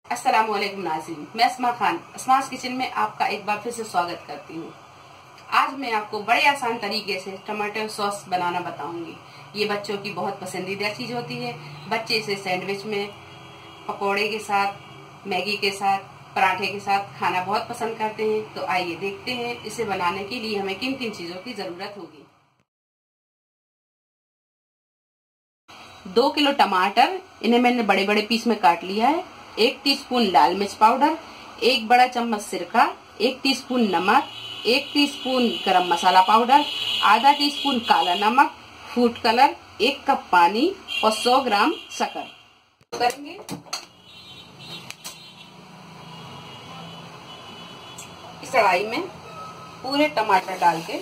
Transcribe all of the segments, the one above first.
अस्सलामुअलैकुम नाज़रीन, मैं अस्मा खान अस्मास किचन में आपका एक बार फिर से स्वागत करती हूँ। आज मैं आपको बड़े आसान तरीके से टमाटर सॉस बनाना बताऊंगी। ये बच्चों की बहुत पसंदीदा चीज होती है। बच्चे इसे सैंडविच में, पकोड़े के साथ, मैगी के साथ, पराठे के साथ खाना बहुत पसंद करते हैं। तो आइए देखते हैं इसे बनाने के लिए हमें किन किन चीजों की जरूरत होगी। 2 किलो टमाटर, इन्हें मैंने बड़े बड़े पीस में काट लिया है। 1 टीस्पून लाल मिर्च पाउडर, 1 बड़ा चम्मच सिरका, 1 टीस्पून नमक, 1 टीस्पून गरम मसाला पाउडर, आधा टीस्पून काला नमक, फूड कलर, 1 कप पानी और 100 ग्राम शक्कर करेंगे। इस कढ़ाई में पूरे टमाटर डाल के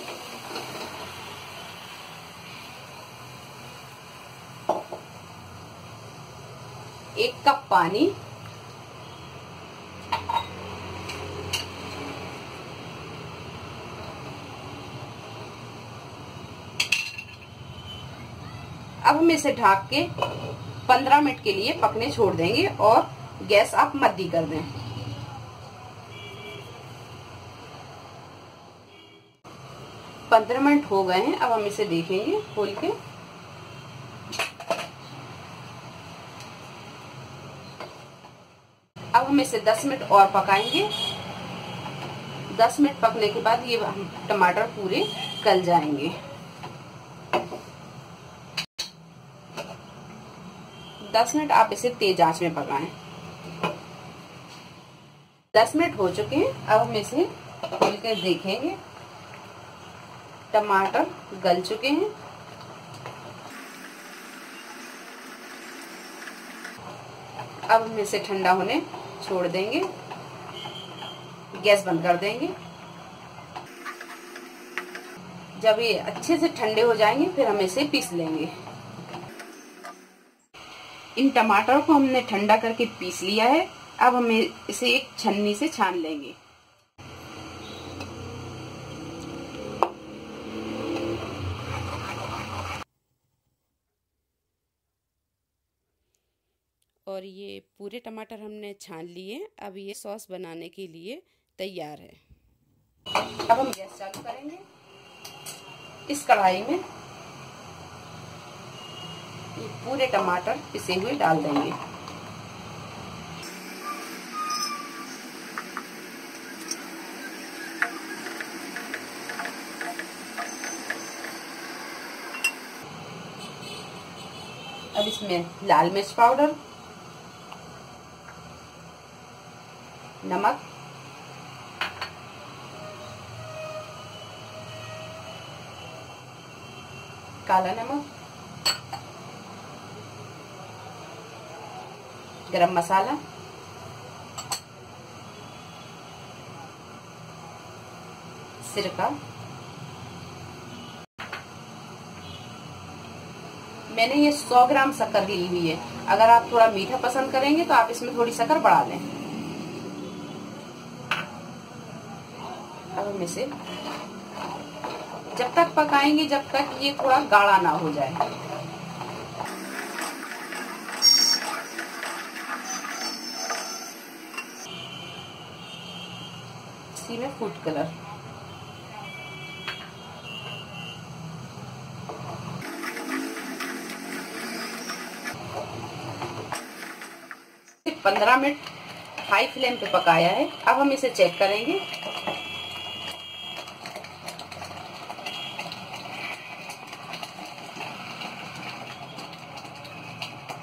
एक कप पानी, अब हम इसे ढक के 15 मिनट के लिए पकने छोड़ देंगे और गैस आप मद्दी कर दें। पंद्रह मिनट हो गए हैं। अब हम इसे देखेंगे खोल के। अब हम इसे 10 मिनट और पकाएंगे। 10 मिनट पकने के बाद ये टमाटर पूरे गल जाएंगे। 10 मिनट आप इसे तेज आंच में पकाएं। 10 मिनट हो चुके हैं। अब हम इसे खोल कर देखेंगे। टमाटर गल चुके हैं। अब हम इसे ठंडा होने छोड़ देंगे। गैस बंद कर देंगे। जब ये अच्छे से ठंडे हो जाएंगे फिर हम इसे पीस लेंगे। इन टमाटरों को हमने ठंडा करके पीस लिया है। अब हम इसे एक छन्नी से छान लेंगे। और ये पूरे टमाटर हमने छान लिए। अब ये सॉस बनाने के लिए तैयार है। अब हम गैस चालू करेंगे। इस कढ़ाई में ये पूरे टमाटर पिसे हुए डाल देंगे। अब इसमें लाल मिर्च पाउडर, नमक, काला नमक, गरम मसाला, सिरका। मैंने ये 100 ग्राम शक्कर ली हुई है। अगर आप थोड़ा मीठा पसंद करेंगे तो आप इसमें थोड़ी शक्कर बढ़ा लें। अब हम इसे जब तक पकाएंगे जब तक ये थोड़ा गाढ़ा ना हो जाए। इसी में फूड कलर, सिर्फ 15 मिनट हाई फ्लेम पे पकाया है। अब हम इसे चेक करेंगे।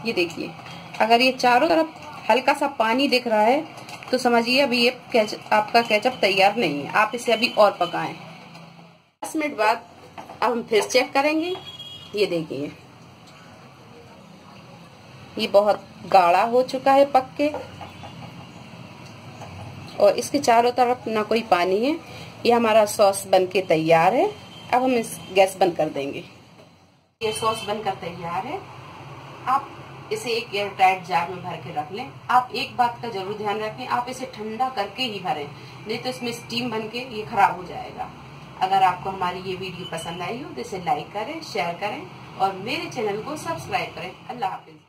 ये देखिए, अगर ये चारों तरफ हल्का सा पानी दिख रहा है तो समझिए अभी ये आपका केचप तैयार नहीं है। आप इसे अभी और पकाएं। 10 मिनट बाद अब हम फिर चेक करेंगे। ये देखिए, ये बहुत गाढ़ा हो चुका है पक के और इसके चारों तरफ ना कोई पानी है। ये हमारा सॉस बनके तैयार है। अब हम इस गैस बंद कर देंगे। ये सॉस बनकर तैयार है। आप इसे एक एयर टाइट जार में भर के रख लें। आप एक बात का जरूर ध्यान रखें, आप इसे ठंडा करके ही भरें, नहीं तो इसमें स्टीम बन के ये खराब हो जाएगा। अगर आपको हमारी ये वीडियो पसंद आई हो तो इसे लाइक करें, शेयर करें और मेरे चैनल को सब्सक्राइब करें। अल्लाह हाफिज।